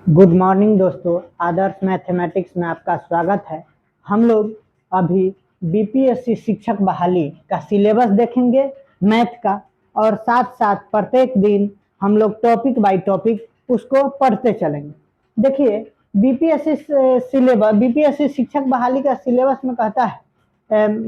Good morning दोस्तों, आदर्श mathematics में आपका स्वागत है। हम लोग अभी बीपीएससी शिक्षक बहाली का सिलेबस देखेंगे मैथ का, और साथ साथ प्रत्येक दिन हम लोग टॉपिक बाय टॉपिक उसको पढ़ते चलेंगे। देखिए, बीपीएससी शिक्षक बहाली का सिलेबस में कहता है,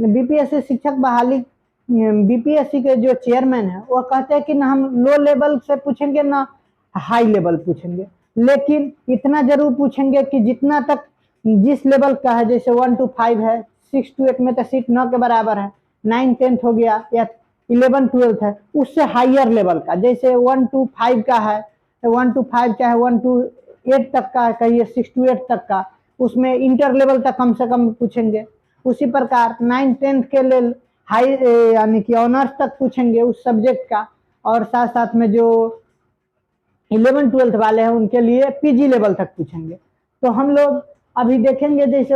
बीपीएससी शिक्षक बहाली बीपीएससी के जो चेयरमैन है वो कहते हैं कि ना हम लो लेवल से पूछेंगे ना हाई लेवल पूछेंगे, लेकिन इतना जरूर पूछेंगे कि जितना तक जिस लेवल का है, जैसे 1 to 5 है, 6 to 8 में तो सीट 9 के बराबर है, 9 10th हो गया या 11 12th है, उससे हायर लेवल का, जैसे 1 to 5 का है, 1 to 5 चाहे 1 to 8 तक का कहिए, 6 to 8 तक का, उसमें इंटर लेवल तक कम से कम पूछेंगे। उसी प्रकार 9 10th के लिए हाई यानी कि ऑनर्स तक पूछेंगे उस सब्जेक्ट का, और साथ साथ में जो 11 12th वाले हैं उनके लिए पीजी लेवल तक पूछेंगे। तो हम लोग अभी देखेंगे जैसे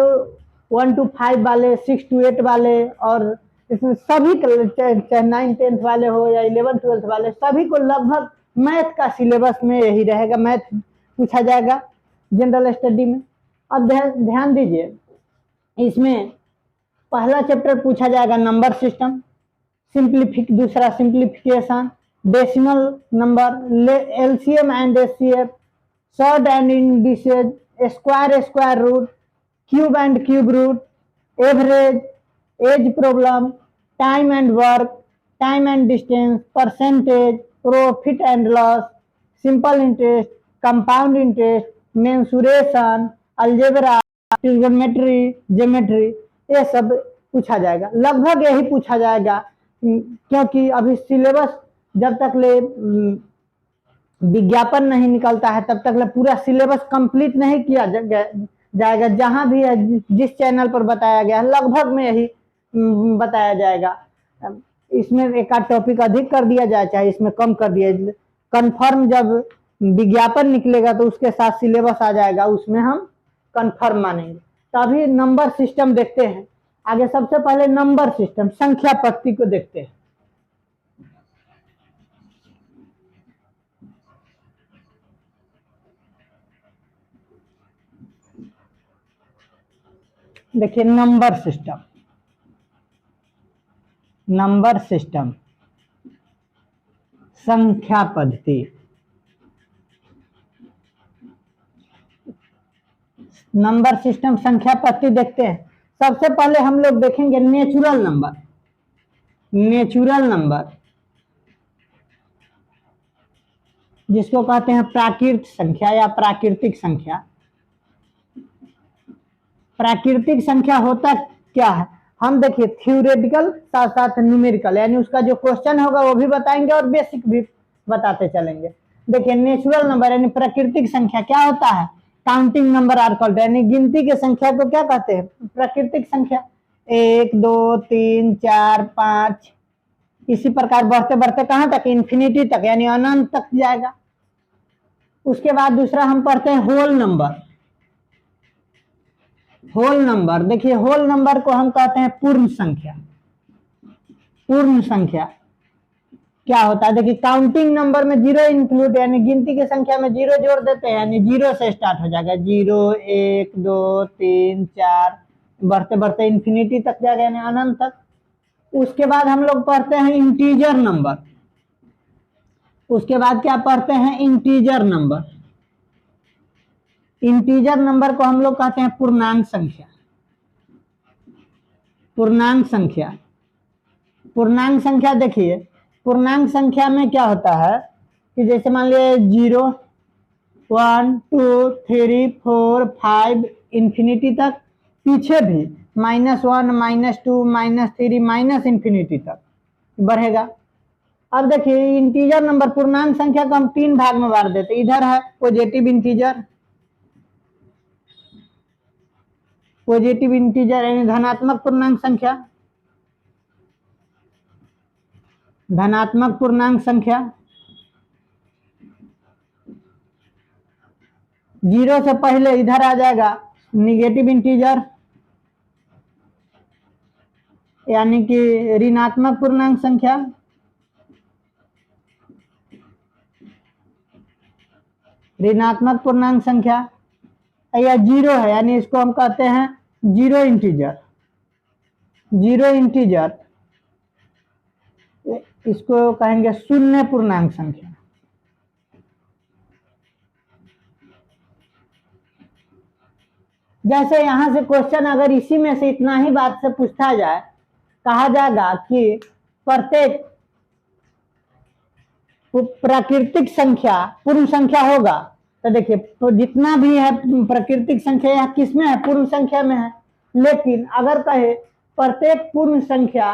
1 to 5 वाले, 6 to 8 वाले, और इसमें सभी चाहे 9 10th वाले हो या 11 12th वाले, सभी को लगभग मैथ का सिलेबस में यही रहेगा, मैथ पूछा जाएगा जनरल स्टडी में। अब ध्यान दीजिए, इसमें पहला चैप्टर पूछा जाएगा नंबर सिस्टम, दूसरा simplification, decimal number, LCM and HCF, short and indices, square root, cube and cube root, average, age problem, time and work, time and distance, percentage, profit and loss, simple interest, compound interest, mensuration, algebra, trigonometry, geometry, ये सब पूछा जाएगा। लगभग यही पूछा जाएगा, क्योंकि अभी सिलेबस जब तक ले विज्ञापन नहीं निकलता है तब तक ले पूरा सिलेबस कंप्लीट नहीं किया जाएगा। जहां भी है, जिस चैनल पर बताया गया है, लगभग में यही बताया जाएगा। इसमें एक आध टॉपिक अधिक कर दिया जाए, चाहे इसमें कम कर दिया, कंफर्म जब विज्ञापन निकलेगा तो उसके साथ सिलेबस आ जाएगा, उसमें हम कंफर्म मानेंगे। तो अभी नंबर सिस्टम देखते हैं आगे। सबसे पहले नंबर सिस्टम, संख्या पत्ती को देखते हैं। देखिए, नंबर सिस्टम संख्या पद्धति, नंबर सिस्टम संख्या पद्धति देखते हैं। सबसे पहले हम लोग देखेंगे नेचुरल नंबर, जिसको कहते हैं प्राकृत संख्या या प्राकृतिक संख्या। प्राकृतिक संख्या होता क्या है, हम देखिए थ्योरेटिकल साथ साथ न्यूमेरिकल, यानी उसका जो क्वेश्चन होगा वो भी बताएंगे और बेसिक भी बताते चलेंगे। देखिए, नेचुरल नंबर यानी प्राकृतिक संख्या क्या होता है, काउंटिंग नंबर आर कॉल्ड, यानी गिनती के संख्या को क्या कहते हैं, प्राकृतिक संख्या। 1 2 3 4 5, इसी प्रकार बढ़ते बढ़ते कहाँ तक, इन्फिनिटी तक, यानी अनंत तक जाएगा। उसके बाद दूसरा हम पढ़ते हैं होल नंबर। देखिए, होल नंबर को हम कहते हैं पूर्ण संख्या क्या होता है, देखिए काउंटिंग नंबर में जीरो इंक्लूड, यानी गिनती की संख्या में जीरो जोड़ देते हैं, यानी जीरो से स्टार्ट हो जाएगा, 0 1 2 3 4, बढ़ते बढ़ते इन्फिनिटी तक जाएगा, यानी अनंत तक। उसके बाद हम लोग पढ़ते हैं इंटीजर नंबर। उसके बाद क्या पढ़ते हैं, इंटीजर नंबर को हम लोग कहते हैं पूर्णांक संख्या। देखिए, पूर्णांक संख्या में क्या होता है कि जैसे मान लीजिए 0 1 2 3 4 5 इन्फिनिटी तक, पीछे भी -1 -2 -3 माइनस इन्फिनिटी तक बढ़ेगा। अब देखिए, इंटीजर नंबर पूर्णांक संख्या को हम 3 भाग में बांट देते। इधर है पॉजिटिव इंटीजर यानी धनात्मक पूर्णांक संख्या। 0 से पहले इधर आ जाएगा निगेटिव इंटीजर, यानी कि ऋणात्मक पूर्णांक संख्या। ऋणात्मक पूर्णांक संख्या, या जीरो है यानी इसको हम कहते हैं जीरो इंटीजर, जीरो इंटीजर इसको कहेंगे शून्य पूर्णांक संख्या। जैसे यहां से क्वेश्चन अगर इसी में से इतना ही बात से पूछा जाए, कहा जाएगा कि प्रत्येक प्राकृतिक संख्या पूर्ण संख्या होगा, तो देखिए तो जितना भी है प्राकृतिक संख्या यह किस में है, पूर्ण संख्या में है। लेकिन अगर कहे प्रत्येक पूर्ण संख्या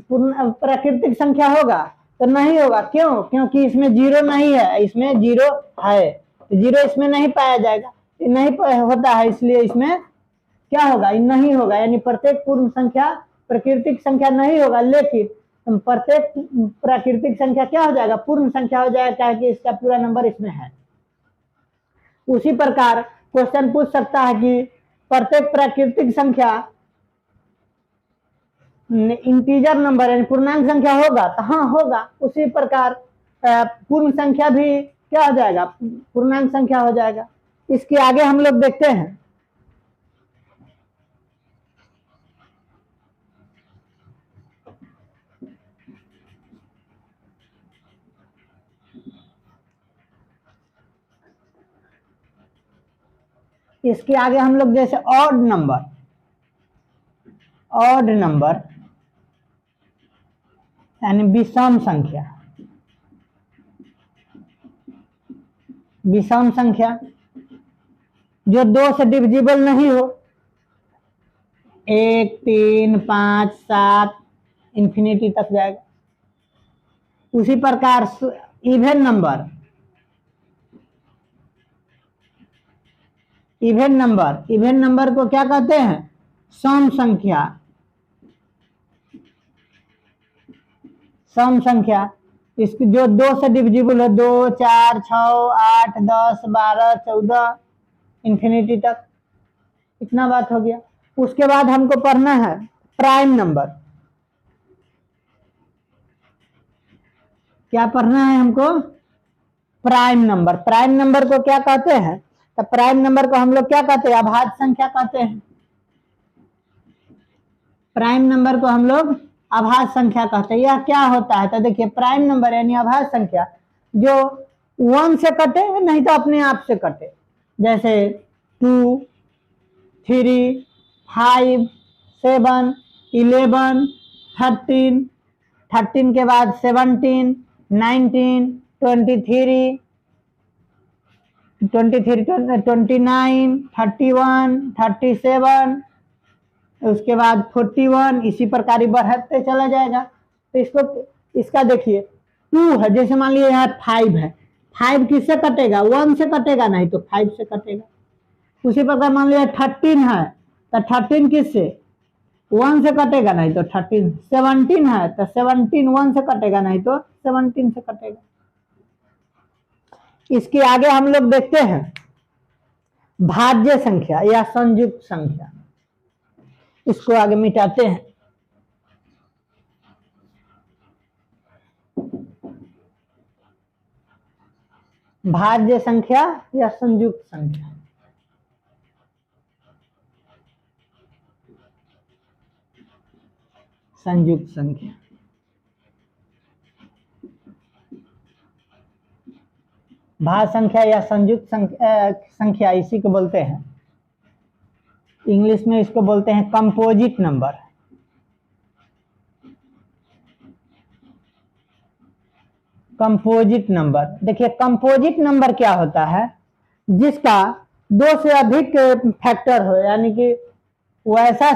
पूर्ण प्राकृतिक संख्या होगा तो नहीं होगा। क्यों? क्योंकि इसमें जीरो नहीं है, इसमें जीरो है, जीरो इसमें नहीं पाया जाएगा, नहीं होता है, इसलिए इसमें क्या होगा, नहीं होगा। यानी प्रत्येक पूर्ण संख्या प्राकृतिक संख्या नहीं होगा, लेकिन प्रत्येक प्राकृतिक संख्या क्या हो जाएगा, पूर्ण संख्या हो जाएगा, क्या कि इसका पूरा नंबर इसमें है। उसी प्रकार क्वेश्चन पूछ सकता है कि प्रत्येक प्राकृतिक संख्या इंटीजर नंबर यानी पूर्णांक संख्या होगा, तो हाँ होगा। उसी प्रकार पूर्ण संख्या भी क्या हो जाएगा, पूर्णांक संख्या हो जाएगा। इसके आगे हम लोग देखते हैं इसके आगे हम लोग जैसे ऑड नंबर, ऑड नंबर यानी विषम संख्या, विषम संख्या जो 2 से डिविजिबल नहीं हो, 1, 3, 5, 7 इंफिनिटी तक जाएगा। उसी प्रकार even number, even number, even number को क्या कहते हैं, सम संख्या, सम संख्या इसकी जो 2 से डिविजिबल है, 2, 4, 6, 8, 10, 12, 14 इंफिनिटी तक। इतना बात हो गया। उसके बाद हमको पढ़ना है प्राइम नंबर। क्या पढ़ना है हमको, प्राइम नंबर। प्राइम नंबर को क्या कहते हैं, तो प्राइम नंबर को हम लोग क्या कहते हैं, अभाज्य संख्या कहते हैं। प्राइम नंबर को हम लोग अभाज्य संख्या कहते हैं। यह क्या होता है, तो देखिए प्राइम नंबर यानी अभाज्य संख्या जो 1 से कटे नहीं तो अपने आप से कटे, जैसे 2, 3, 5, 7, 11, 13, 13 के बाद 17, 19, 23, 29, 31, 37, उसके बाद 41, इसी प्रकार बढ़ते चला जाएगा। तो इसको इसका देखिए 2 है, जैसे मान लीजिए यहाँ 5 है, 5 किससे कटेगा, 1 से कटेगा नहीं तो 5 से कटेगा। उसी प्रकार मान लीजिए 13 है, तो 13 किससे, 1 से कटेगा नहीं तो 13। 17 है तो 17 1 से कटेगा नहीं तो 17 से कटेगा। इसके आगे हम लोग देखते हैं भाज्य संख्या या संयुक्त संख्या। इसको आगे मिटाते हैं। भाज्य संख्या या संयुक्त संख्या, संयुक्त संख्या। भाज्य संख्या या संयुक्त संख्या इसी को बोलते हैं, इंग्लिश में इसको बोलते हैं कंपोजिट नंबर। कंपोजिट नंबर, देखिए कंपोजिट नंबर क्या होता है, जिसका 2 से अधिक फैक्टर हो, यानी कि वैसा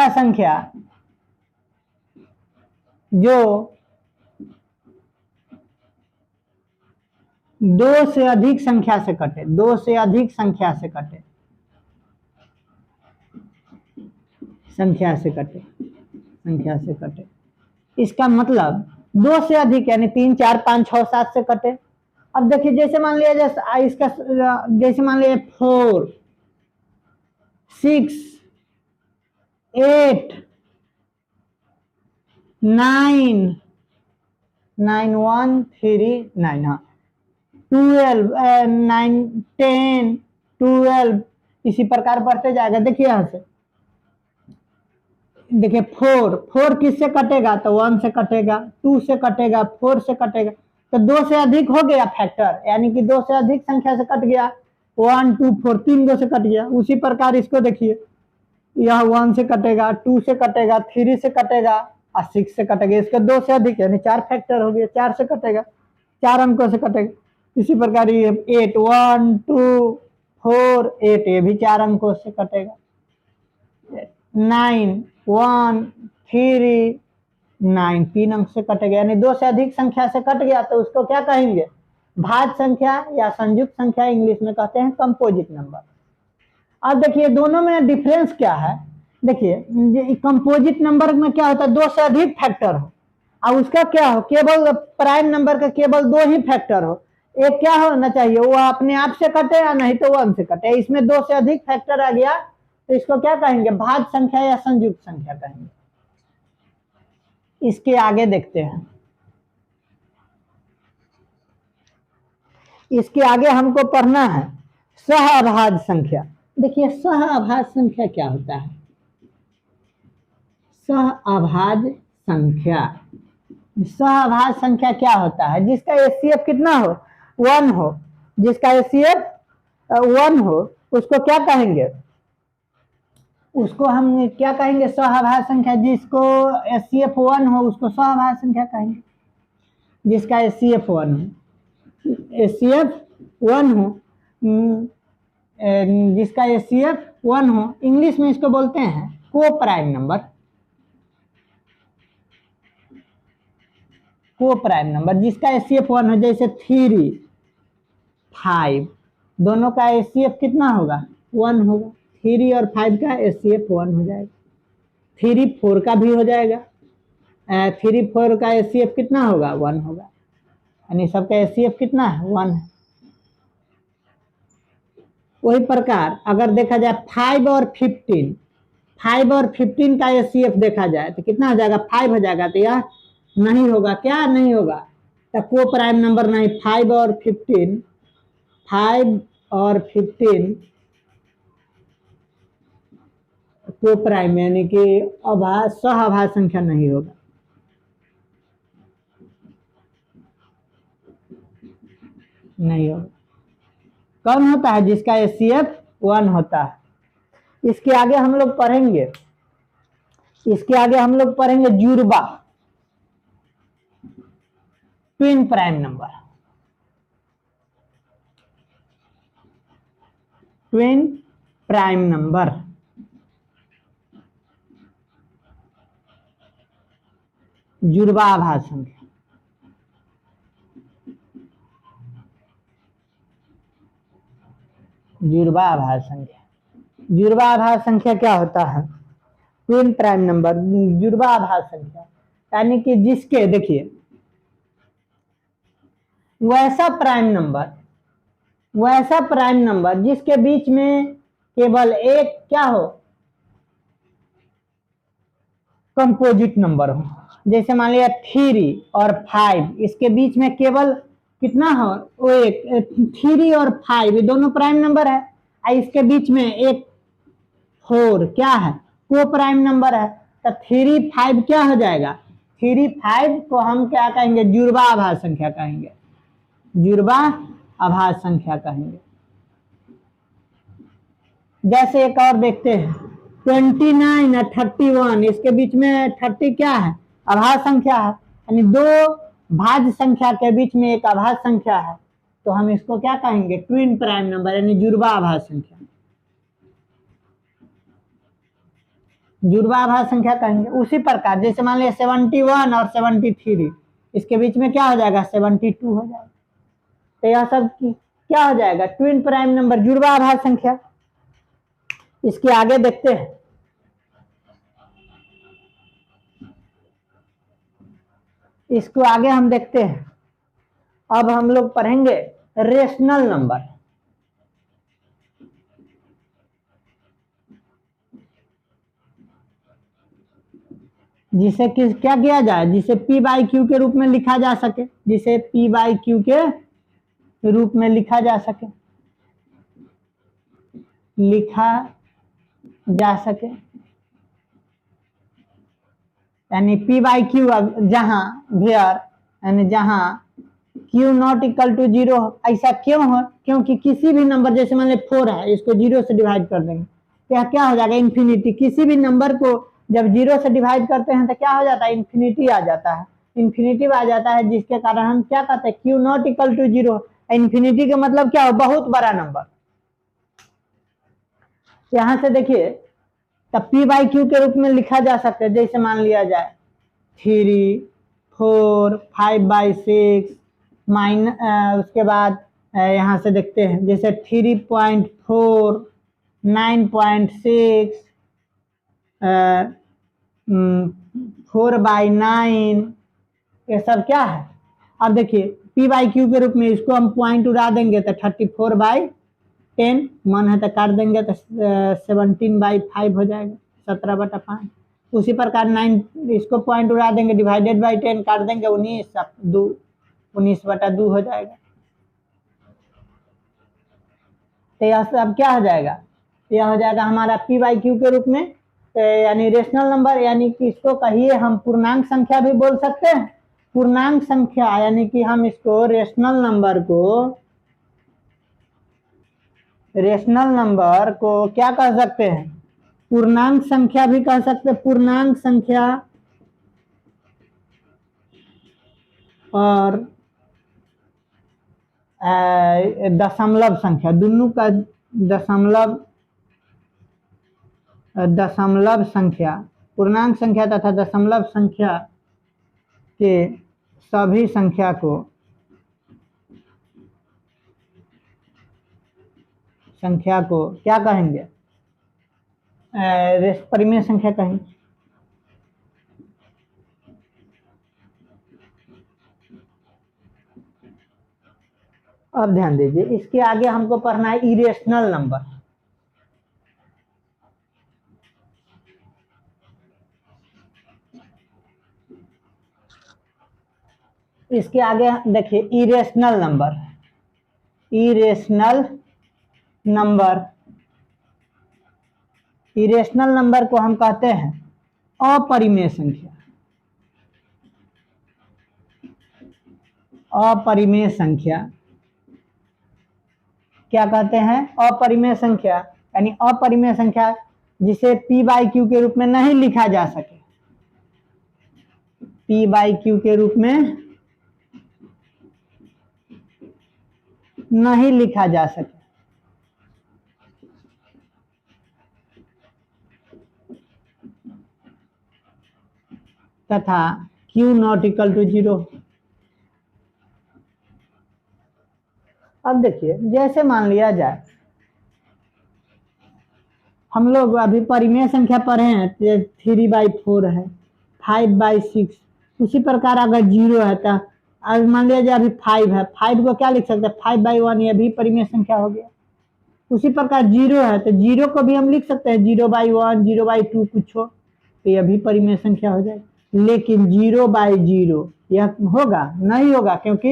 संख्या जो 2 से अधिक संख्या से कटे, 2 से अधिक संख्या से कटे, संख्या से कटे, संख्या से कटे। इसका मतलब 2 से अधिक यानी 3, 4, 5, 6, 7 से कटे। अब देखिए जैसे मान लिया जैसे इसका जैसे मान लिया 4, 6, 8, 9, 9, 1, 3, 9, हाँ 12, 9, 10, 12, इसी प्रकार बढ़ते जाएगा। देखिए यहाँ से, देखिए 4 किससे कटेगा, तो 1 से कटेगा, 2 से कटेगा, 4 से कटेगा, तो 2 से अधिक हो गया फैक्टर, यानी कि 2 से अधिक संख्या से कट गया। 1, 2, 4, 3 2 से कट गया। उसी प्रकार इसको देखिए, यह 1 से कटेगा, 2 से कटेगा, 3 से कटेगा और 6 से कटेगा। इसके 2 से अधिक यानी 4 फैक्टर हो गया, 4 से कटेगा, 4 अंकों से कटेगा। इसी प्रकार ये 8, 1, 2, 4, 8, ये भी 4 अंकों से कटेगा। 9, 1, 3, 9, 3 अंक से कटेगा, यानी 2 से अधिक संख्या से कट गया तो उसको क्या कहेंगे, भाज्य संख्या या संयुक्त संख्या, इंग्लिश में कहते हैं कंपोजिट नंबर। अब देखिए दोनों में डिफरेंस क्या है। देखिए कंपोजिट नंबर में क्या होता है, 2 से अधिक फैक्टर हो, और उसका क्या हो, केवल प्राइम नंबर का केवल 2 ही फैक्टर हो। एक क्या होना चाहिए, वो अपने आप से कटे या नहीं तो 1 से कटे। इसमें 2 से अधिक फैक्टर आ गया तो इसको क्या कहेंगे, भाज्य संख्या या संयुक्त संख्या कहेंगे। इसके आगे देखते हैं, इसके आगे हमको पढ़ना है सहअभाज्य संख्या। देखिए सहअभाज्य संख्या क्या होता है, सहअभाज्य संख्या, सहअभाज्य संख्या क्या होता है, जिसका एचसीएफ कितना हो, 1 हो, जिसका एचसीएफ 1 हो उसको क्या कहेंगे, उसको हम क्या कहेंगे, सहअभाज्य संख्या। जिसको एचसीएफ 1 हो उसको सहअभाज्य संख्या कहेंगे, जिसका एचसीएफ 1 हो, एचसीएफ 1 हो, जिसका एचसीएफ 1 हो, इंग्लिश में इसको बोलते हैं को प्राइम नंबर। को प्राइम नंबर जिसका एचसीएफ 1 हो, जैसे 3, 5, दोनों का एचसीएफ कितना होगा, 1 होगा। 3 और 5 का एचसीएफ 1 हो जाएगा। 3, 4 का भी हो जाएगा। 3, 4 का एचसीएफ कितना होगा, 1 होगा, यानी सबका एचसीएफ कितना है, 1 है। वही प्रकार अगर देखा जाए 5 और 15, 5 और 15 का एचसीएफ देखा जाए तो कितना हो जाएगा, 5 हो जाएगा। तो यह नहीं होगा, क्या नहीं होगा, तो को प्राइम नंबर नहीं। 5 और 15, 5 और 15 को प्राइम, यानी कि सहअभाज्य संख्या नहीं होगा। नहीं होगा, कौन होता है, जिसका एचसीएफ 1 होता है। इसके आगे हम लोग पढ़ेंगे, इसके आगे हम लोग पढ़ेंगे जुड़वा, twin prime number, twin prime number, जुड़वा आभाज्य संख्या। जुड़वा आभाज्य संख्या, जुड़वा आभाज्य संख्या क्या होता है, ट्विन प्राइम नंबर, जुड़वा आभाज्य संख्या, यानी कि जिसके, देखिए वैसा प्राइम नंबर जिसके बीच में केवल एक क्या हो, कंपोजिट नंबर हो। जैसे मान लिया 3 और 5, इसके बीच में केवल कितना हो, वो एक 3 और 5 ये दोनों प्राइम नंबर है, और इसके बीच में एक 4 क्या है, को प्राइम नंबर है। तो 3, 5 क्या हो जाएगा, 3, 5 को हम क्या कहेंगे, जुड़वा आभाज्य संख्या कहेंगे, जुड़वा आभाज्य संख्या कहेंगे। जैसे एक और देखते हैं 29 और 31, इसके बीच में 30 क्या है, अभाज्य संख्या है, यानी 2 भाज्य संख्या के बीच में एक अभाज्य संख्या है, तो हम इसको क्या कहेंगे, ट्विन प्राइम नंबर, यानी जुड़वा आभाज्य संख्या, जुड़वा आभाज्य संख्या कहेंगे। उसी प्रकार जैसे मान लिया 71 और 73, इसके बीच में क्या हो जाएगा, 72 हो जाएगा। तो यह सब क्या हो जाएगा, ट्विन प्राइम नंबर, जुड़वा आभाज्य संख्या। इसके आगे देखते हैं, इसको आगे हम देखते हैं। अब हम लोग पढ़ेंगे रेशनल नंबर, जिसे क्या किया जाए, जिसे P/Q के रूप में लिखा जा सके, जिसे P/Q के रूप में लिखा जा सके, यानी पी बाई क्यू, जहां वेयर यानी जहां क्यू नॉट इक्वल टू 0। ऐसा क्यों है? क्योंकि किसी भी नंबर, जैसे मान ली 4 है, इसको 0 से डिवाइड कर देंगे तो यह क्या हो जाएगा? इन्फिनिटी। किसी भी नंबर को जब 0 से डिवाइड करते हैं तो क्या हो जाता है? इन्फिनिटी आ जाता है। इन्फिनिटी आ जाता है, जिसके कारण हम क्या कहते हैं? Q not equal to 0। Infinity का मतलब क्या हो? बहुत बड़ा नंबर। यहां से देखिए, तब पी बाई क्यू के रूप में लिखा जा सकता है। जैसे मान लिया जाए 3, 4, 5/6 उसके बाद यहाँ से देखते हैं, जैसे 3.4, 9.6, 4/9, ये सब क्या है? अब देखिए पी बाई क्यू के रूप में इसको हम पॉइंट उड़ा देंगे तो 34/10, मन है तो काट देंगे तो 17/5 हो जाएगा, 17/5। उसी प्रकार 9, इसको पॉइंट उड़ा देंगे, डिवाइडेड बाई 10 काट देंगे, 19/2 हो जाएगा। तो यह सब क्या हो जाएगा? यह हो जाएगा हमारा पी बाई क्यू के रूप में, यानी रेशनल नंबर, यानी कि इसको कहिए हम पूर्णांक संख्या भी बोल सकते हैं। पूर्णांक संख्या यानी कि हम इसको रेशनल नंबर को क्या कह सकते हैं? पूर्णांक संख्या भी कह सकते हैं। पूर्णांक संख्या और दशमलव संख्या, दोनों का दशमलव संख्या, पूर्णांक संख्या तथा दशमलव संख्या के सभी संख्या को क्या कहेंगे? परिमेय संख्या कहेंगे। अब ध्यान दीजिए, इसके आगे हमको पढ़ना है इरेशनल नंबर। इसके आगे देखिए इरेशनल नंबर को हम कहते हैं अपरिमेय संख्या। अपरिमेय संख्या क्या कहते हैं? अपरिमेय संख्या, यानी अपरिमेय संख्या जिसे पी बाई क्यू के रूप में नहीं लिखा जा सके। पी बाई क्यू के रूप में नहीं लिखा जा सके, तथा क्यू नॉट इक्वल टू 0। अब देखिए, जैसे मान लिया जाए हम लोग अभी परिमेय संख्या पढ़े हैं, 3/4 है, 5/6। उसी प्रकार अगर 0 है तो अब मान लिया जाए अभी 5 है, 5 को क्या लिख सकते हैं? 5/1, ये भी परिमेय संख्या हो गया। उसी प्रकार 0 है तो 0 को भी हम लिख सकते हैं 0/1, 0/2 कुछ हो, तो यह भी परिमेय संख्या हो जाएगी। लेकिन 0/0 यह होगा? नहीं होगा, क्योंकि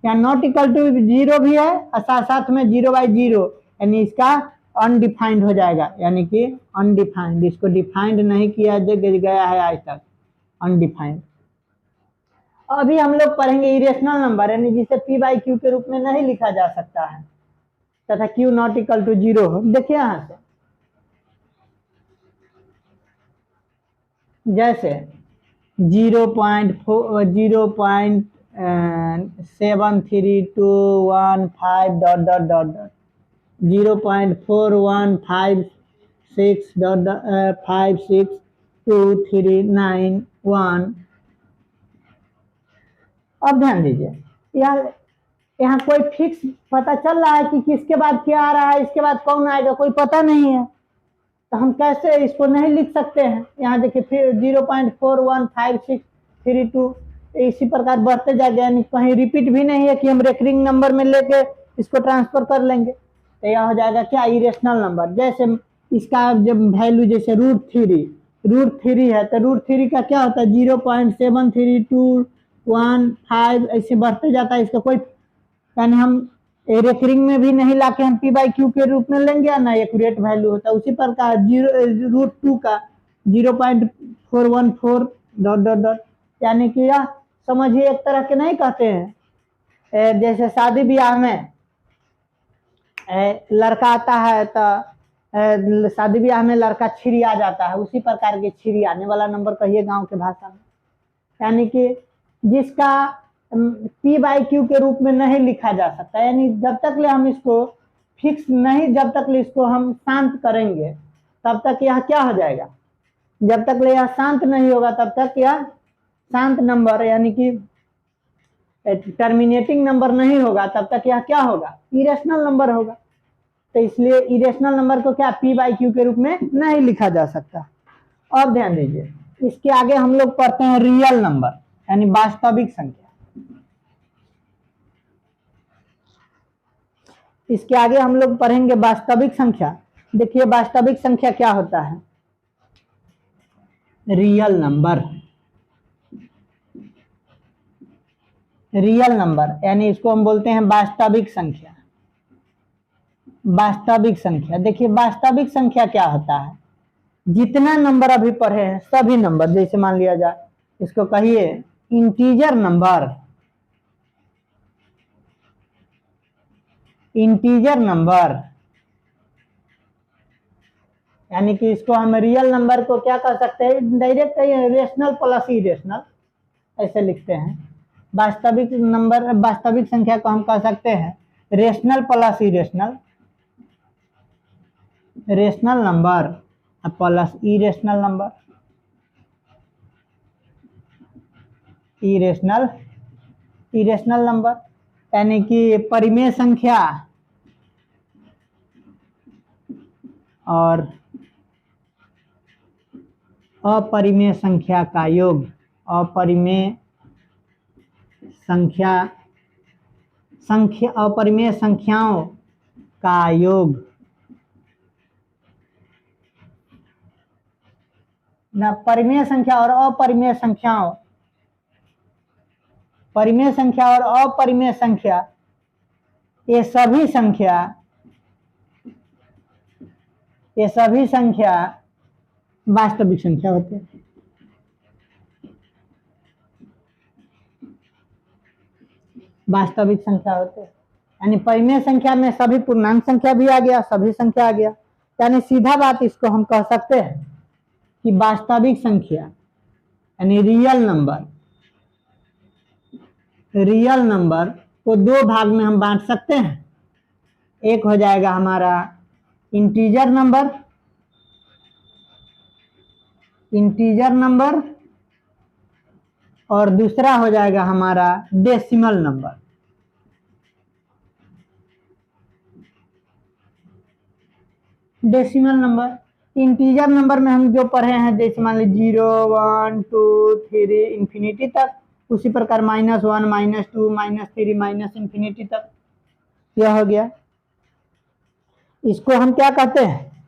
यहाँ नॉट इक्वल टू 0 भी है और साथ साथ में 0/0, यानी इसका अनडिफाइंड हो जाएगा, यानी कि अनडिफाइंड, इसको डिफाइंड नहीं किया गया है आज तक, अनडिफाइंड। अभी हम लोग पढ़ेंगे इरेशनल नंबर, यानी जिसे पी बाई क्यू के रूप में नहीं लिखा जा सकता है तथा क्यू नॉट इक्वल टू 0 हो। देखिए यहाँ से, जैसे 0.73215 ... 0.4156562391। अब ध्यान दीजिए, यहाँ कोई फिक्स पता चल रहा है कि किसके बाद क्या आ रहा है, इसके बाद कौन आएगा, कोई पता नहीं है, तो हम कैसे इसको नहीं लिख सकते हैं? यहाँ देखिए फिर 0.415632 इसी प्रकार बढ़ते जाएगा, यानी कहीं रिपीट भी नहीं है कि हम रेकरिंग नंबर में लेके इसको ट्रांसफर कर लेंगे। तो यह हो जाएगा क्या? Irrational number. जैसे इसका जब वैल्यू जैसे √3 है तो √3 का क्या होता है? 0.73215 ऐसे बढ़ते जाता है। इसका कोई, यानी हम रेकरिंग में भी नहीं लाके हम पी बाई क्यू के रूप में लेंगे ना एक्यूरेट वैल्यू होता है। उसी प्रकार √2 का 0.414 डॉट डॉट डॉट, यानी कि यह समझिए एक तरह के नहीं कहते हैं जैसे शादी ब्याह में लड़का आता है तो शादी ब्याह में लड़का छिरी आ जाता है, उसी प्रकार के छिरी आने वाला नंबर कहिए गांव के भाषा में, यानी कि जिसका पी बाई क्यू के रूप में नहीं लिखा जा सकता, यानी जब तक ले हम इसको फिक्स नहीं, जब तक ले इसको हम शांत करेंगे तब तक यह क्या हो जाएगा, जब तक ले यह शांत नहीं होगा तब तक यह शांत नंबर यानी कि टर्मिनेटिंग नंबर नहीं होगा, तब तक यह क्या होगा, इरेशनल नंबर होगा। तो इसलिए इरेशनल नंबर को क्या पी बाई क्यू के रूप में नहीं लिखा जा सकता। अब ध्यान दीजिए, इसके आगे हम लोग पढ़ते हैं रियल नंबर यानी वास्तविक संख्या। इसके आगे हम लोग पढ़ेंगे वास्तविक संख्या। देखिए वास्तविक संख्या क्या होता है, रियल नंबर। रियल नंबर यानी इसको हम बोलते हैं वास्तविक संख्या। वास्तविक संख्या, देखिए वास्तविक संख्या क्या होता है, जितना नंबर अभी पढ़े हैं सभी नंबर, जैसे मान लिया जाए इसको कहिए इंटीजर नंबर, इंटीजर नंबर यानी कि इसको हम रियल नंबर को क्या कर सकते हैं, डायरेक्ट रेशनल प्लस इरेशनल ऐसे लिखते हैं। वास्तविक नंबर, वास्तविक संख्या को हम कह सकते हैं rational plus irrational, rational number plus irrational number, irrational irrational number यानी कि परिमेय संख्या और अपरिमेय संख्या का योग, अपरिमेय अपरिमेय संख्याओं का योग ना, परिमेय संख्या और अपरिमेय संख्याओं, परिमेय संख्या और अपरिमेय संख्या ये सभी संख्या वास्तविक संख्या होते हैं। वास्तविक संख्या होते हैं यानी परिमेय संख्या में सभी पूर्णांक संख्या भी आ गया, सभी संख्या आ गया, यानी सीधा बात इसको हम कह सकते हैं कि वास्तविक संख्या यानी रियल नंबर, रियल नंबर को दो भाग में हम बांट सकते हैं। एक हो जाएगा हमारा इंटीजर नंबर, इंटीजर नंबर, और दूसरा हो जाएगा हमारा decimal number. Decimal number, integer number में हम जो पढ़े हैं जैसे मान लीजिए 0 1 2 3 इंफिनिटी तक, उसी प्रकार -1 -2 -3 माइनस इंफिनिटी तक यह हो गया। इसको हम क्या कहते हैं,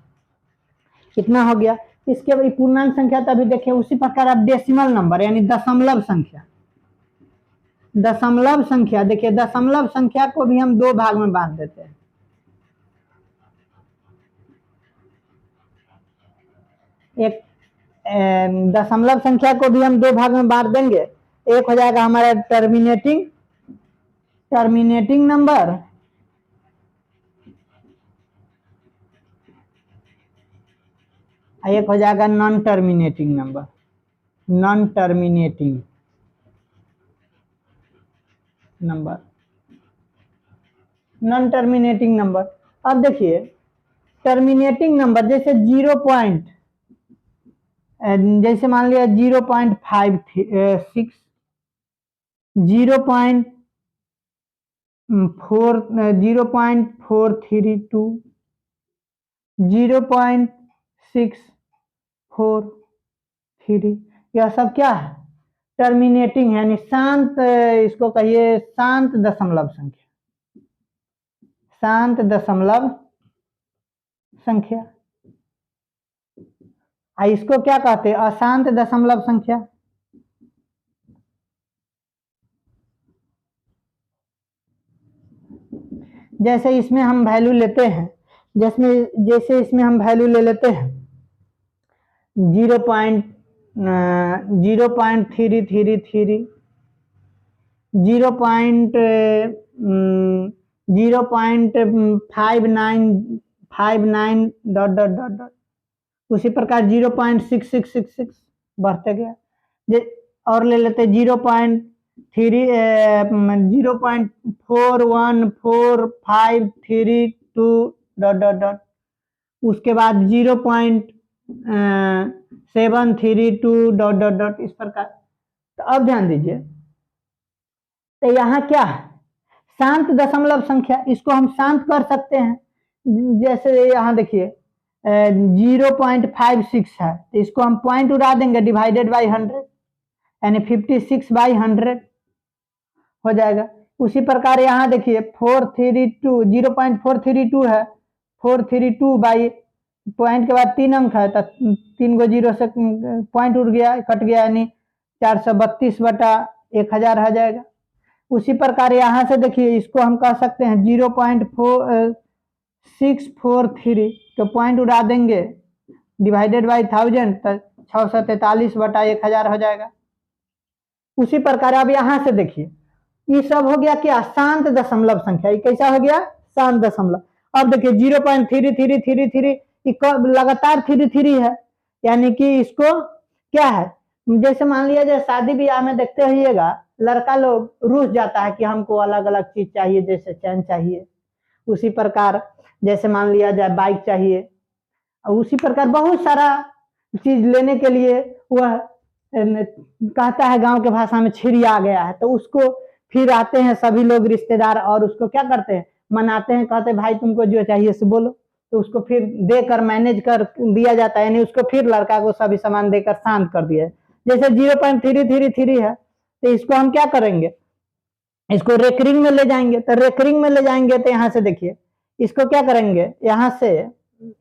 कितना हो गया, इसके बाद पूर्णांक संख्या तभी देखिए उसी प्रकार अब डेसिमल नंबर यानी दशमलव संख्या, दशमलव संख्या देखिए दशमलव संख्या को भी हम दो भाग में बांट देते हैं। एक दशमलव संख्या को भी हम दो भाग में बांट देंगे। एक हो जाएगा हमारा टर्मिनेटिंग नंबर, एक हो जाएगा non terminating number, non terminating number, non terminating number. अब देखिए टर्मिनेटिंग नंबर जैसे 0 पॉइंट, जैसे मान लिया 0.56, 0.4, 0.432, 0.643, यह सब क्या है, टर्मिनेटिंग यानी शांत, इसको कहिए शांत दशमलव संख्या, शांत दशमलव संख्या। इसको क्या कहते हैं, अशांत दशमलव संख्या। जैसे इसमें हम वैल्यू लेते हैं, जैसे इसमें हम वैल्यू ले लेते हैं 0.333 0.59 डॉट डॉट डॉट डॉट, उसी प्रकार 0.6666 बढ़ते गया। और ले लेते 0.41452 डॉट डॉट डॉट, उसके बाद 0.732 डॉट डॉट डॉट, इस प्रकार। तो अब ध्यान दीजिए, तो यहाँ क्या है, शांत दशमलव संख्या, इसको हम शांत कर सकते हैं। जैसे यहाँ देखिए 0.56 है, तो इसको हम पॉइंट उड़ा देंगे, डिवाइडेड बाई 100, यानी 56/100 हो जाएगा। उसी प्रकार यहाँ देखिए 432 0.432 है, 432 बाई पॉइंट के बाद 3 अंक है, तो 3 गो 0 से पॉइंट उड़ गया, कट गया, यानी 432/1000 आ जाएगा। उसी प्रकार यहाँ से देखिए, इसको हम कह सकते हैं 0.643, तो पॉइंट उड़ा देंगे, डिवाइडेड बाई 1000, तो 643/1000 हो जाएगा। उसी प्रकार अब यहाँ से देखिए, ये सब हो गया क्या, शांत दशमलव संख्या। ये कैसा हो गया, शांत दशमलव। अब देखिए 0.3333 लगातार 33 है, यानी कि इसको क्या है, जैसे मान लिया जाए शादी ब्याह में देखते रहिएगा, लड़का लोग रूठ जाता है कि हमको अलग अलग चीज चाहिए, जैसे चैन चाहिए। उसी प्रकार जैसे मान लिया जाए बाइक चाहिए, और उसी प्रकार बहुत सारा चीज लेने के लिए वह कहता है, गांव के भाषा में छिड़ी आ गया है, तो उसको फिर आते हैं सभी लोग रिश्तेदार, और उसको क्या करते हैं, मनाते हैं, कहते हैं भाई तुमको जो चाहिए सो बोलो, तो उसको फिर देकर मैनेज कर दिया जाता है, यानी उसको फिर लड़का को सभी सामान देकर शांत कर दिया है। जैसे 0.333 है, तो इसको हम क्या करेंगे, इसको रेकरिंग में ले जाएंगे। तो रेकरिंग में ले जाएंगे तो यहाँ से देखिए, इसको क्या करेंगे, यहाँ से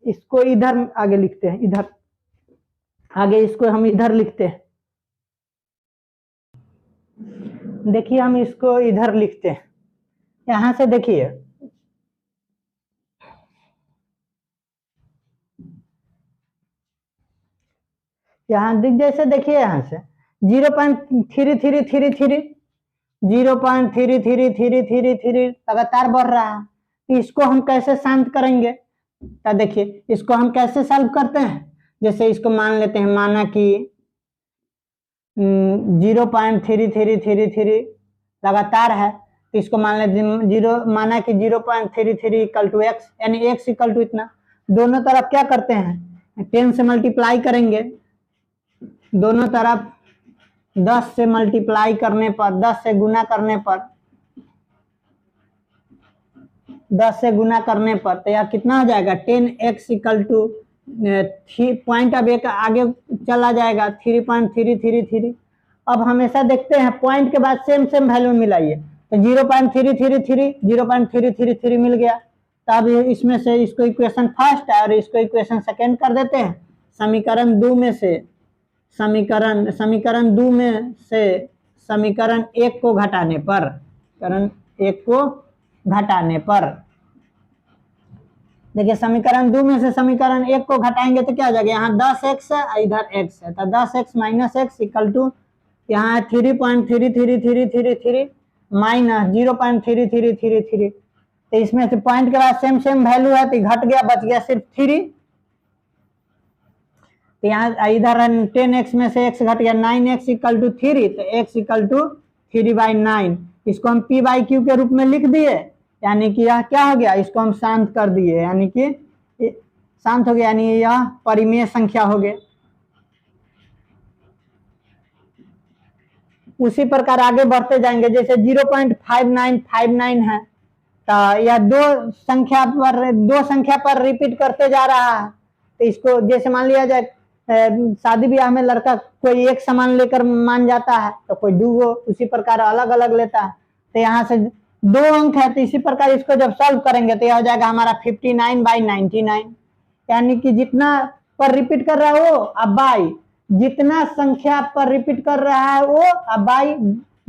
इसको इधर आगे लिखते हैं, इधर आगे इसको हम इधर लिखते हैं, देखिए हम इसको इधर लिखते हैं। यहाँ से देखिए, यहाँ जैसे देखिए, यहाँ से 0.3333 लगातार बढ़ रहा है, तो इसको हम कैसे शांत करेंगे, तो देखिए इसको हम कैसे सॉल्व करते हैं। जैसे इसको मान लेते हैं, माना कि 0.3333 लगातार है, तो इसको मान लेते माना कि 0.33 इक्वल टू x, यानी x इक्वल टू इतना। दोनों तरफ क्या करते हैं, 10 से मल्टीप्लाई करेंगे, दोनों तरफ 10 से मल्टीप्लाई करने पर, 10 से गुना करने पर, 10 से गुना करने पर, तो यह कितना हो जाएगा, 10x इक्वल टू पॉइंट अब एक आगे चला जाएगा 3.333। अब हमेशा देखते हैं पॉइंट के बाद सेम वैल्यू मिलाइए, तो 0.333 मिल गया। तो अब इसमें से इसको इक्वेशन फर्स्ट है और इसको इक्वेशन सेकेंड कर देते हैं। समीकरण 2 में से समीकरण 1 को घटाने पर, देखिए समीकरण 2 में से समीकरण 1 को घटाएंगे तो क्या हो जाएगा, यहाँ 10x है, इधर x है, तो 10x minus x equal to यहाँ 3.3333 माइनस 0.3333। तो इसमें से पॉइंट के बाद सेम वैल्यू है, तो घट गया, बच गया सिर्फ 3। तो यहाँ इधर 10x में से x घट गया, 9x इक्वल टू 3, तो x इक्वल टू 3/9। इसको हम p/q के रूप में लिख दिए, यानी कि यह क्या हो गया, इसको हम शांत कर दिए, यानी कि शांत हो गया, यानी यह परिमेय संख्या हो गया। उसी प्रकार आगे बढ़ते जाएंगे, जैसे 0.5959 है, तो यह दो संख्या पर रिपीट करते जा रहा है। तो इसको जैसे मान लिया जाए शादी ब्याह में लड़का कोई एक सामान लेकर मान जाता है, तो कोई दो, उसी प्रकार अलग अलग लेता है। तो यहाँ से 2 अंक है, तो इसी प्रकार इसको जब सॉल्व करेंगे तो यह हो जाएगा हमारा 59/99, यानी कि जितना पर रिपीट कर रहा है वो, अब बाई जितना संख्या पर रिपीट कर रहा है वो, अब बाई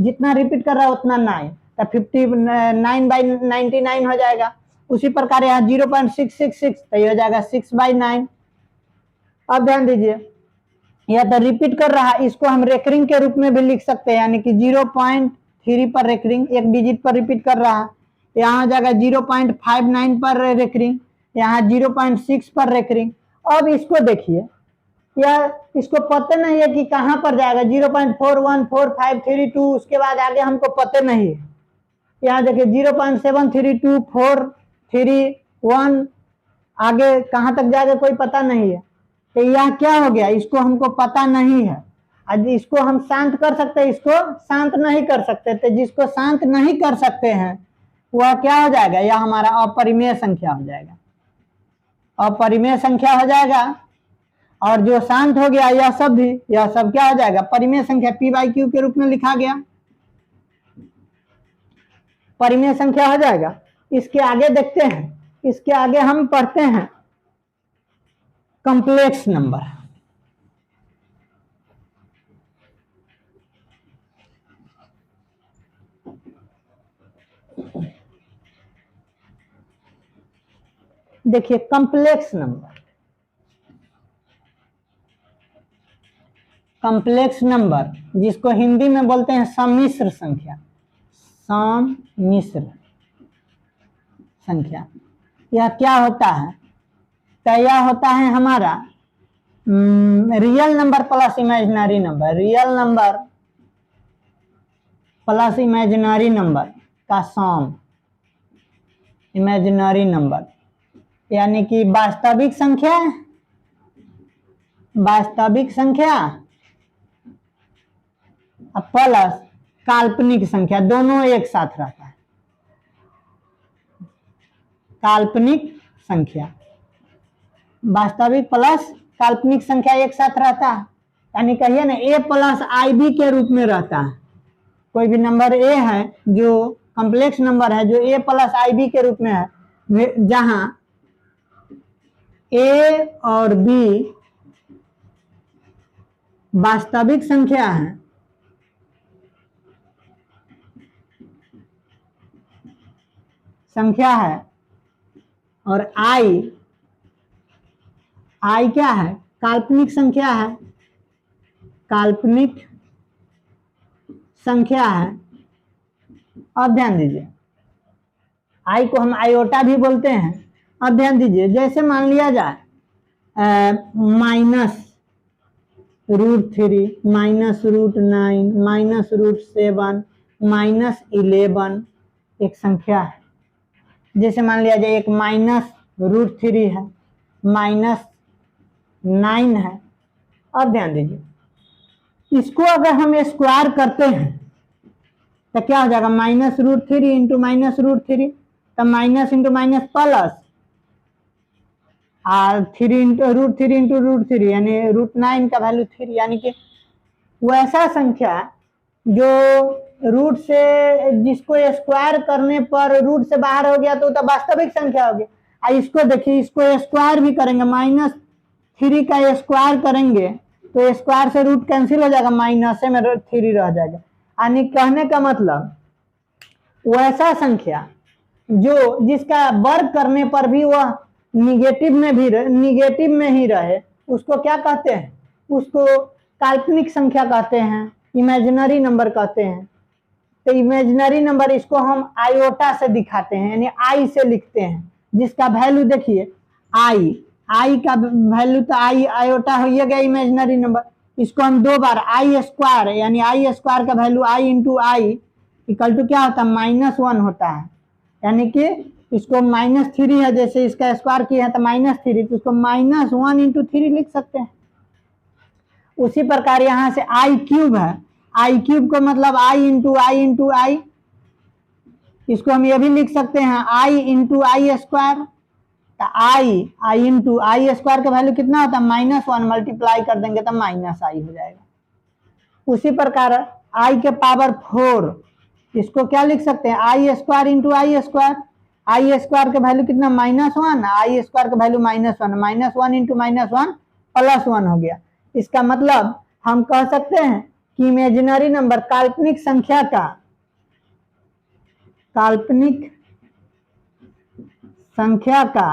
जितना रिपीट कर रहा है उतना 9, तो 59/99 हो जाएगा। उसी प्रकार यहाँ 0.666 तो ये हो जाएगा 6/9। अब ध्यान दीजिए, यह तो रिपीट कर रहा है, इसको हम रेकरिंग के रूप में भी लिख सकते हैं, यानी कि 0.3 पर रेकरिंग, एक डिजिट पर रिपीट कर रहा है। यहाँ हो जाएगा 0.59 पर रेकरिंग, यहाँ 0.6 पर रेकरिंग। अब इसको देखिए, यह इसको पता नहीं है कि कहाँ पर जाएगा, 0.414532, उसके बाद आगे हमको पता नहीं है। यहाँ देखिए 0.732431, आगे कहाँ तक जाएगा कोई पता नहीं है। तो यह क्या हो गया, इसको हमको पता नहीं है। आज इसको हम शांत कर सकते हैं, इसको शांत नहीं कर सकते। तो जिसको शांत नहीं कर सकते हैं वह क्या हो जाएगा, यह हमारा अपरिमेय संख्या हो जाएगा, अपरिमेय संख्या हो जाएगा। और जो शांत हो गया यह सब भी, यह सब क्या हो जाएगा, परिमेय संख्या p/q के रूप में लिखा गया, परिमेय संख्या हो जाएगा। इसके आगे देखते हैं, इसके आगे हम पढ़ते हैं कॉम्प्लेक्स नंबर। देखिए कॉम्प्लेक्स नंबर, कॉम्प्लेक्स नंबर जिसको हिंदी में बोलते हैं सम्मिश्र संख्या, सम्मिश्र संख्या, यह क्या होता है, तो यह होता है हमारा real number plus imaginary number, real number plus imaginary number का सम, इमेजिनरी नंबर यानी कि वास्तविक संख्या, वास्तविक संख्या प्लस काल्पनिक संख्या, दोनों एक साथ रहता है, काल्पनिक संख्या, वास्तविक प्लस काल्पनिक संख्या एक साथ रहता है, यानी कहिए ना a प्लस IB के रूप में रहता है। कोई भी नंबर a है जो कॉम्प्लेक्स नंबर है, जो a प्लस IB के रूप में है, जहां a और b वास्तविक संख्या है और I क्या है, काल्पनिक संख्या है, काल्पनिक संख्या है। अब ध्यान दीजिए, I को हम आयोटा भी बोलते हैं। अब ध्यान दीजिए, जैसे मान लिया जाए -√3, -√9, -√7, -11 एक संख्या है। जैसे मान लिया जाए एक -√3 है, -9 है। अब ध्यान दीजिए, इसको अगर हम स्क्वायर करते हैं तो क्या हो जाएगा, -√3 इंटू -√3, तो माइनस इंटू माइनस प्लस, और 3 इंटू √3 यानी √9 का वैल्यू 3, यानी कि वैसा संख्या जो रूट से, जिसको स्क्वायर करने पर रूट से बाहर हो गया तो वास्तविक संख्या होगी। इसको देखिए, इसको स्क्वायर भी करेंगे, -3 का स्क्वायर करेंगे तो स्क्वायर से रूट कैंसिल हो जाएगा, माइनस में 3 रह जाएगा। यानी कहने का मतलब वैसा संख्या जो जिसका वर्ग करने पर भी वह निगेटिव में ही रहे, उसको क्या कहते हैं, उसको काल्पनिक संख्या कहते हैं, इमेजिनरी नंबर कहते हैं। तो इमेजिनरी नंबर इसको हम आयोटा से दिखाते हैं, यानी I से लिखते हैं, जिसका वैल्यू देखिए I का वैल्यू तो आयोटा हो गया इमेजिनरी नंबर। इसको हम दो बार I² यानी I² का value I into I equal to क्या होता है, -1 होता है। यानी कि इसको -3 है, जैसे इसका स्क्वायर किया है तो -3, तो इसको -1 इंटू 3 लिख सकते हैं। उसी प्रकार यहाँ से I³ है, I³ को मतलब I इंटू I, इसको हम ये भी लिख सकते हैं I इंटू I²। तो I इंटू I² का वैल्यू कितना होता है, -1, मल्टीप्लाई कर देंगे तो -I हो जाएगा। उसी प्रकार I के पावर 4, इसको क्या लिख सकते हैं, I² इंटू I² का वैल्यू कितना, -1, I² का वैल्यू -1, -1 इंटू -1 +1 हो गया। इसका मतलब हम कह सकते हैं कि इमेजिनरी नंबर काल्पनिक संख्या का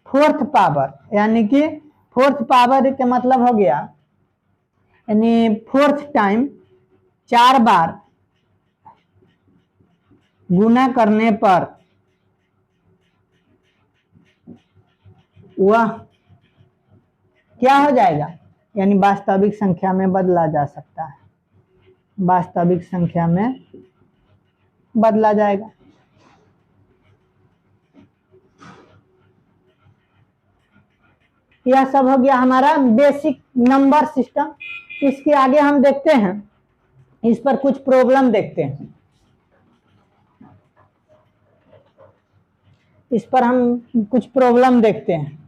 फोर्थ पावर, यानी कि फोर्थ पावर का मतलब हो गया यानी फोर्थ टाइम 4 बार गुना करने पर वह क्या हो जाएगा, यानी वास्तविक संख्या में बदला जा सकता है, वास्तविक संख्या में बदला जाएगा। यह सब हो गया हमारा बेसिक नंबर सिस्टम। इसके आगे हम देखते हैं, इस पर कुछ प्रॉब्लम देखते हैं। इस पर हम कुछ प्रॉब्लम देखते हैं।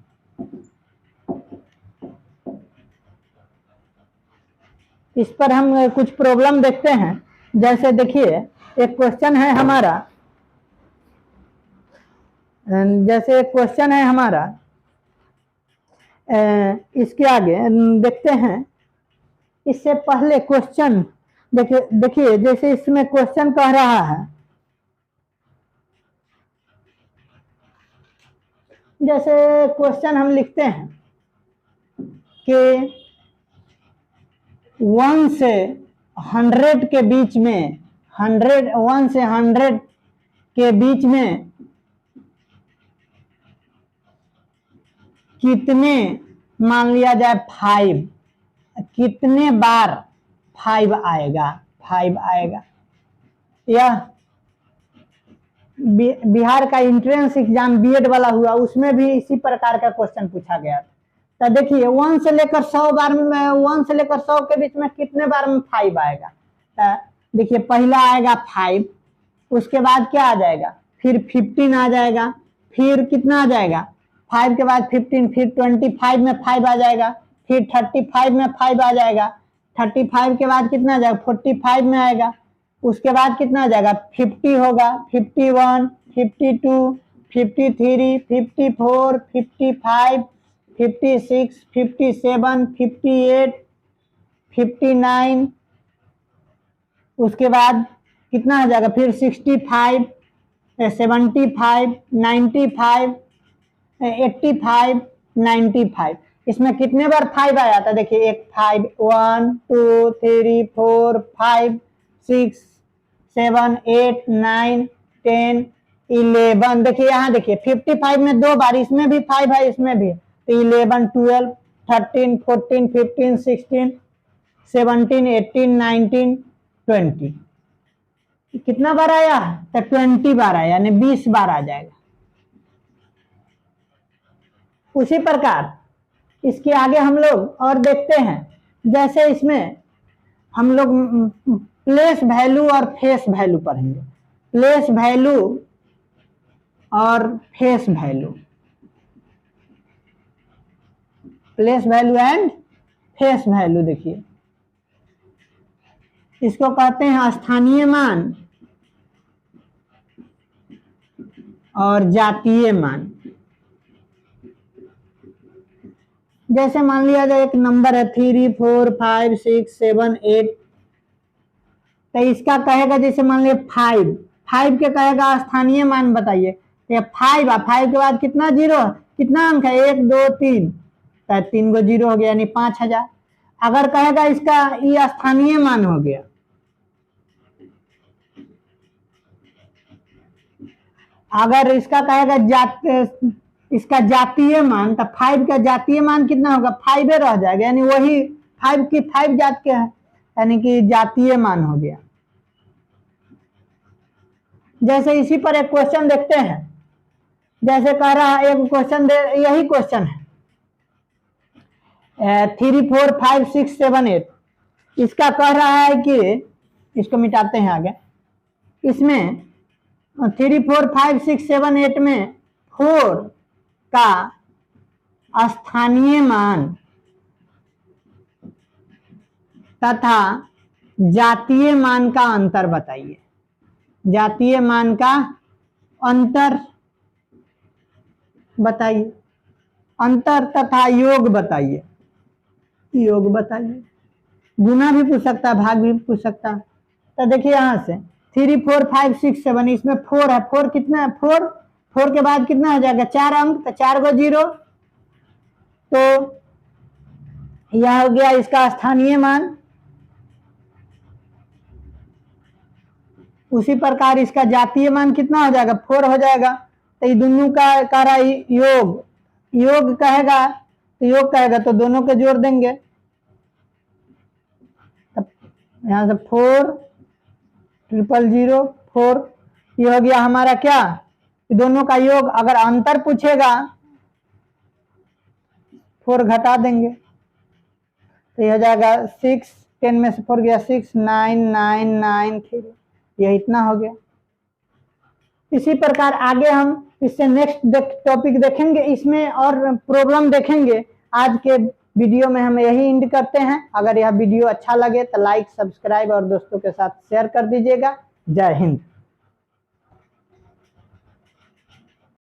इस पर हम कुछ प्रॉब्लम देखते हैं। जैसे देखिए एक क्वेश्चन है हमारा, जैसे एक क्वेश्चन है हमारा, इसके आगे देखते हैं। इससे पहले क्वेश्चन देखिए जैसे इसमें क्वेश्चन कह रहा है, जैसे क्वेश्चन हम लिखते हैं कि 1 से 100 के बीच में, 1 से 100 के बीच में कितने, मान लिया जाए 5, कितने बार 5 आएगा, 5 आएगा। यह बिहार का एंट्रेंस एग्जाम बीएड वाला हुआ, उसमें भी इसी प्रकार का क्वेश्चन पूछा गया था। तो देखिए 1 से लेकर 100 बार में, 1 से लेकर 100 के बीच में कितने बार में 5 आएगा। तो देखिए पहला आएगा 5, उसके बाद क्या आ जाएगा, फिर 15 आ जाएगा, फिर कितना आ जाएगा 5 के बाद 15, फिर 25 में 5 आ जाएगा, फिर 35 में 5 आ जाएगा, 35 के बाद कितना आ जाएगा 45 में आएगा, उसके बाद कितना आ जाएगा 50 होगा, 51, 52, 53, 54, 55, 56, 57, 58, 59, उसके बाद कितना आ जाएगा फिर 65, 75, 95, 85, 95। इसमें कितने बार 5 आया था, देखिए एक 5, 1, 2, 3, 4, 5, 6, 7, 8, 9, 10, 11। देखिए यहाँ देखिए 55 में 2 बार, इसमें भी 5 है, इसमें भी, तो 11, 12, 13, 14, 15, 16, 17, 18, 19, 20। कितना बार आया, तो 20 बार आया, यानी 20 बार आ जाएगा। उसी प्रकार इसके आगे हम लोग और देखते हैं, जैसे इसमें हम लोग प्लेस वैल्यू और फेस वैल्यू पढ़ेंगे। प्लेस वैल्यू और face value, place value and face value. देखिए इसको कहते हैं स्थानीय मान और जातीय मान। जैसे मान लिया जाए एक नंबर है 3, 4, 5, 6, 7, 8, तो इसका कहेगा, जैसे मान लिया 5 के कहेगा स्थानीय मान बताइए, तो 5 के बाद कितना जीरो, कितना अंक है 1, 2, 3, तो 3 गो जीरो हो गया, यानी 5000। अगर कहेगा इसका ये स्थानीय मान हो गया, अगर इसका कहेगा इसका जातीय मान, तो 5 का जातीय मान कितना होगा, 5 रह जाएगा, यानी वही 5 की 5 जात के है, यानी कि जातीय मान हो गया। जैसे इसी पर एक क्वेश्चन देखते हैं, जैसे कह रहा है एक क्वेश्चन, यही क्वेश्चन है 3, 4, 5, 6, 7, 8। इसका कह रहा है कि, इसको मिटाते हैं आगे, इसमें 3, 4, 5, 6, 7, 8 में 4 का स्थानीय मान तथा जातीय मान का अंतर बताइए। जातीय मान का अंतर बताइए, अंतर तथा योग बताइए। योग बताइए, गुना भी पूछ सकता है, भाग भी पूछ सकता है। तो देखिए यहाँ से 3, 4, 5, 6, 7, इसमें 4 है, 4 कितना है, 4 4 के बाद कितना हो जाएगा 4 अंक, तो 4 गो 0, तो यह हो गया इसका स्थानीय मान। उसी प्रकार इसका जातीय मान कितना हो जाएगा 4 हो जाएगा। तो ये दोनों का रहा योग, योग कहेगा तो योग कहेगा तो दोनों के जोड़ देंगे। तब यहाँ से 4 0 0 4, ये हो गया हमारा क्या, दोनों का योग। अगर अंतर पूछेगा 4 घटा देंगे, तो ये हो जाएगा 6, 10 में से 4 गया 6, 9 9 9 3, यह इतना हो गया। इसी प्रकार आगे हम इससे नेक्स्ट टॉपिक देखेंगे, इसमें और प्रॉब्लम देखेंगे। आज के वीडियो में हम यही एंड करते हैं। अगर यह वीडियो अच्छा लगे तो लाइक, सब्सक्राइब और दोस्तों के साथ शेयर कर दीजिएगा। जय हिंद।